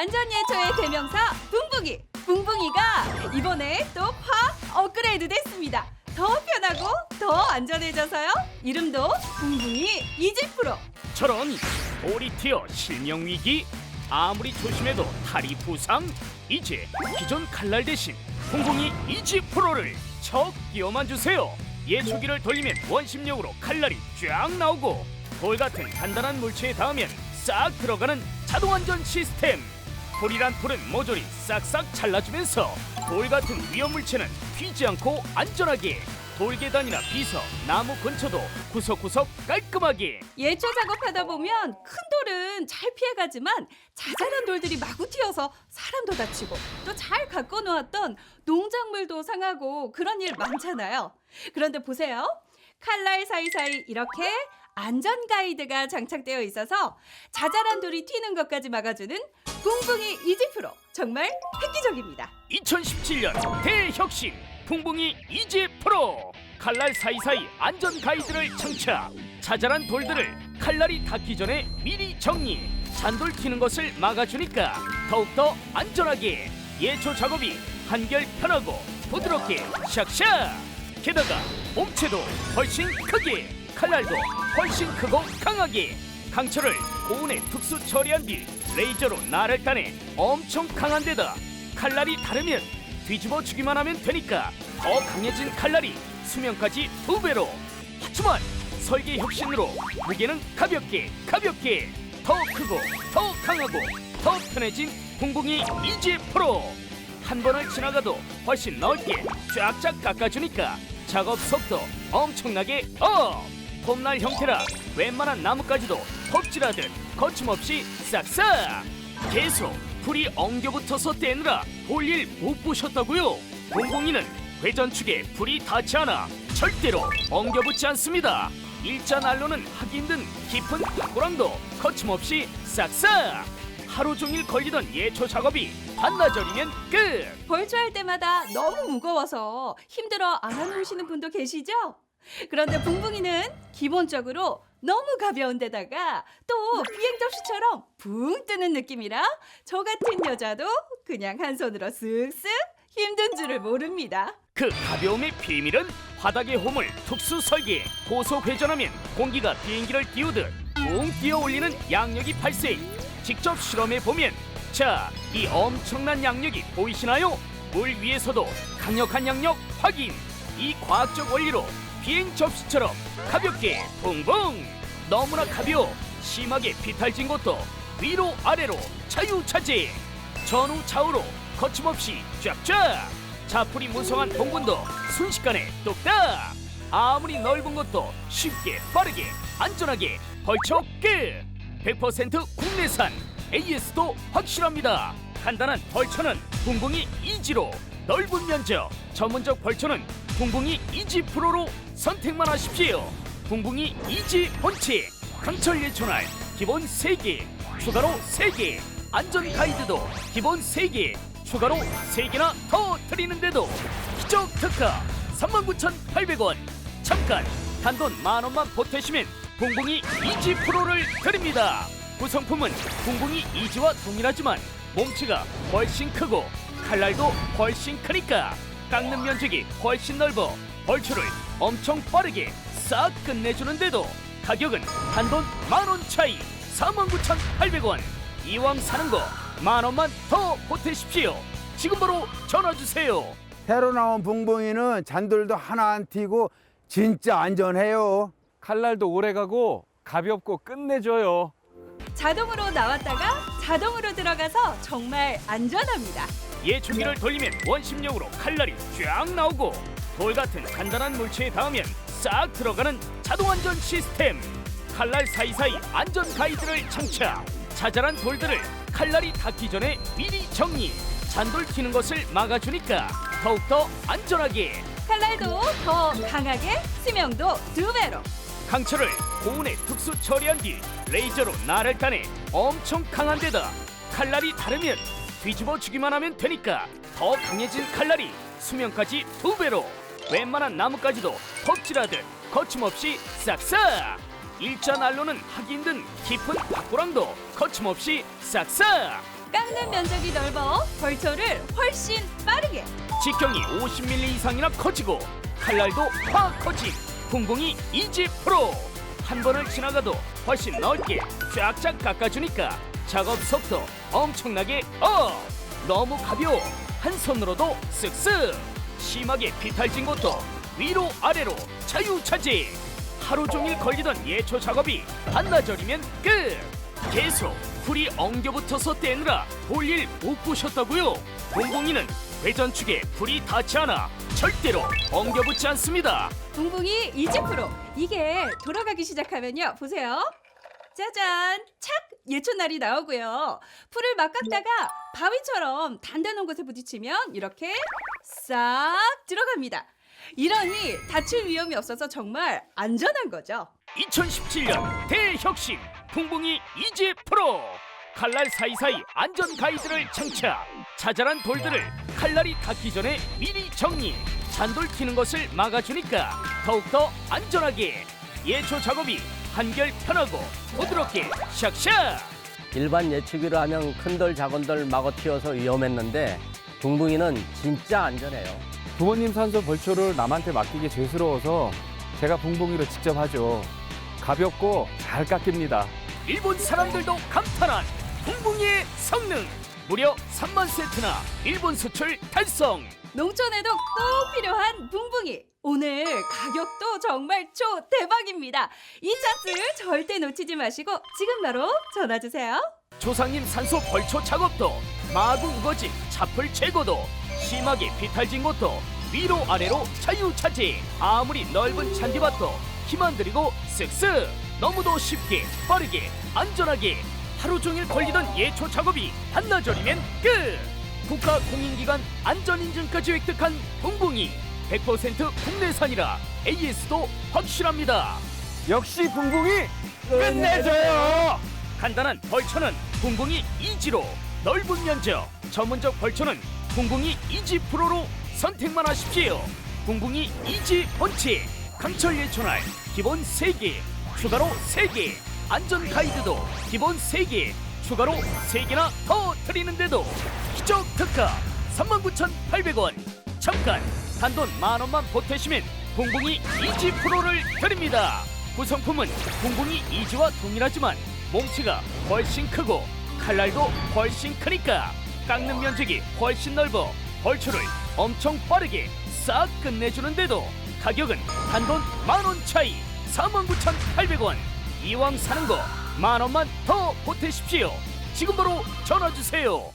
안전예초의 대명사 붕붕이. 붕붕이가 이번에 또 확 업그레이드 됐습니다. 더 편하고 더 안전해져서요. 이름도 붕붕이 이지 프로. 저런 돌이 튀어 실명 위기. 아무리 조심해도 다리 부상. 이제 기존 칼날 대신 붕붕이 이지 프로를 척 끼워만 주세요. 예초기를 돌리면 원심력으로 칼날이 쫙 나오고 돌 같은 단단한 물체에 닿으면 싹 들어가는 자동 안전 시스템. 돌이란 풀은 모조리 싹싹 잘라주면서 돌 같은 위험 물체는 튀지 않고 안전하게. 돌계단이나 비서, 나무 근처도 구석구석 깔끔하게. 예초 작업하다 보면 큰 돌은 잘 피해가지만 자잘한 돌들이 마구 튀어서 사람도 다치고 또 잘 갖고 놓았던 농작물도 상하고 그런 일 많잖아요. 그런데 보세요. 칼날 사이사이 이렇게 안전 가이드가 장착되어 있어서 자잘한 돌이 튀는 것까지 막아주는 붕붕이 이지 프로. 정말 획기적입니다. 2017년 대혁신 붕붕이 이지 프로. 칼날 사이사이 안전 가이드를 장착. 자잘한 돌들을 칼날이 닿기 전에 미리 정리. 잔돌 튀는 것을 막아주니까 더욱더 안전하게. 예초 작업이 한결 편하고 부드럽게 샥샥. 게다가 몸체도 훨씬 크게, 칼날도 훨씬 크고 강하게. 강철을 고온에 특수 처리한 뒤 레이저로 날을 따내 엄청 강한 데다 칼날이 다르면 뒤집어 주기만 하면 되니까 더 강해진 칼날이 수명까지 2배로. 하지만 설계 혁신으로 무게는 가볍게 더 크고 더 강하고 더 편해진 붕붕이 이지 프로. 한 번을 지나가도 훨씬 넓게 쫙쫙 깎아주니까 작업 속도 엄청나게 업. 톱날 형태라 웬만한 나무까지도 톱질하듯 거침없이 싹싹. 계속 불이 엉겨붙어서 떼느라 볼일 못 보셨다고요? 붕붕이는 회전축에 불이 닿지 않아 절대로 엉겨붙지 않습니다. 일자 난로는 하기 힘든 깊은 탁구랑도 거침없이 싹싹. 하루 종일 걸리던 예초 작업이 반나절이면 끝. 벌초할 때마다 너무 무거워서 힘들어 안 하시는 분도 계시죠? 그런데 붕붕이는 기본적으로 너무 가벼운 데다가 또 비행 접시처럼 붕 뜨는 느낌이라 저 같은 여자도 그냥 한 손으로 쓱쓱 힘든 줄을 모릅니다. 그 가벼움의 비밀은 바닥의 홈을 특수 설계. 고속 회전하면 공기가 비행기를 띄우듯 붕 뛰어 올리는 양력이 발생. 직접 실험해 보면 자, 이 엄청난 양력이 보이시나요? 물 위에서도 강력한 양력 확인. 이 과학적 원리로 비행 접시처럼 가볍게 붕붕. 너무나 가벼워 심하게 비탈진 곳도 위로 아래로 자유자재. 전후 좌우로 거침없이 쫙쫙. 자풀이 무성한 동군도 순식간에 뚝딱. 아무리 넓은 곳도 쉽게 빠르게 안전하게 벌쳐 끝. 100% 국내산, AS도 확실합니다. 간단한 벌초는 붕붕이 이지로, 넓은 면적 전문적 벌초는 붕붕이 이지 프로로 선택만 하십시오. 붕붕이 이지 본체, 강철 예초날 기본 3개, 추가로 3개, 안전 가이드도 기본 3개, 추가로 3개나 더 드리는데도 기적 특가 39,800원. 잠깐 단돈 10,000원만 보태시면 붕붕이 이지 프로를 드립니다. 구성품은 붕붕이 이지와 동일하지만 몸체가 훨씬 크고 칼날도 훨씬 크니까 깎는 면적이 훨씬 넓어 벌초를 엄청 빠르게 싹 끝내주는데도 가격은 단돈 10,000원 차이 49,800원. 이왕 사는 거 10,000원만 더 보태십시오. 지금 바로 전화주세요. 새로 나온 붕붕이는 잔돌도 하나 안 튀고 진짜 안전해요. 칼날도 오래가고 가볍고 끝내줘요. 자동으로 나왔다가 자동으로 들어가서 정말 안전합니다. 예초기를 돌리면 원심력으로 칼날이 쫙 나오고 돌 같은 간단한 물체에 닿으면 싹 들어가는 자동 안전 시스템. 칼날 사이사이 안전 가이드를 장착. 자잘한 돌들을 칼날이 닿기 전에 미리 정리. 잔돌 튀는 것을 막아주니까 더욱더 안전하게. 칼날도 더 강하게, 수명도 2배로. 강철을 고온에 특수 처리한 뒤 레이저로 날을 따내 엄청 강한 데다 칼날이 다르면 뒤집어 주기만 하면 되니까 더 강해진 칼날이 수명까지 2배로. 웬만한 나무까지도 톱질하듯 거침없이 싹싹. 일자 난로는 하기 힘든 깊은 탁구랑도 거침없이 싹싹. 깎는 면적이 넓어 벌초를 훨씬 빠르게. 직경이 50mm 이상이나 커지고 칼날도 확 커진 붕붕이 이지 프로. 한 번을 지나가도 훨씬 넓게 쫙쫙 깎아주니까 작업 속도 엄청나게 업. 너무 가벼워 한 손으로도 쓱쓱. 심하게 비탈진 곳도 위로 아래로 자유차지. 하루 종일 걸리던 예초 작업이 한나절이면 끝. 계속 풀이 엉겨붙어서 떼느라 볼일 못 보셨다고요? 붕붕이는 회전축에 풀이 닿지 않아 절대로 엉겨붙지 않습니다. 붕붕이 이지 프로. 이게 돌아가기 시작하면요. 보세요. 짜잔! 착! 예초날이 나오고요. 풀을 막 깎다가 바위처럼 단단한 곳에 부딪히면 이렇게 싹 들어갑니다. 이러니 다칠 위험이 없어서 정말 안전한 거죠. 2017년 대혁신 붕붕이 이지 프로. 칼날 사이사이 안전 가이드를 장착. 자잘한 돌들을 칼날이 닿기 전에 미리 정리. 잔돌 튀는 것을 막아주니까 더욱더 안전하게. 예초 작업이 한결 편하고 부드럽게 샥샥. 일반 예초기로 하면 큰 돌 작은 돌 마구 튀어서 위험했는데 붕붕이는 진짜 안전해요. 부모님 산소 벌초를 남한테 맡기기 죄스러워서 제가 붕붕이로 직접 하죠. 가볍고 잘 깎입니다. 일본 사람들도 감탄한 붕붕이의 성능. 무려 3만 세트나 일본 수출 달성. 농촌에도 꼭 필요한 붕붕이. 오늘 가격도 정말 초대박입니다. 이 찬스 절대 놓치지 마시고 지금 바로 전화 주세요. 조상님 산소 벌초 작업도 마구 우거진 차풀 제거도 심하게 비탈진 곳도 위로 아래로 자유차지. 아무리 넓은 잔디밭도 힘 안 들이고 쓱쓱. 너무도 쉽게 빠르게 안전하게 하루 종일 걸리던 예초 작업이 한나절이면 끝. 국가 공인기관 안전인증까지 획득한 붕붕이 100% 국내산이라 AS도 확실합니다. 역시 붕붕이 끝내줘요. 간단한 벌초는 붕붕이 이지로, 넓은 면적 전문적 벌초는 붕붕이 이지 프로로 선택만 하십시오. 붕붕이 이지 본체 강철 예초날 기본 3개 추가로 3개, 안전 가이드도 기본 3개 추가로 3개나 더 드리는데도 기적 특가 39,800원. 잠깐 단돈 만원만 보태시면 붕붕이 이지 프로를 드립니다. 구성품은 붕붕이 이지와 동일하지만 몸체가 훨씬 크고 칼날도 훨씬 크니까 깎는 면적이 훨씬 넓어 벌초를 엄청 빠르게 싹 끝내주는데도 가격은 단돈 만원 차이 49,800원. 이왕 사는 거 만원만 더 보태십시오. 지금 바로 전화주세요.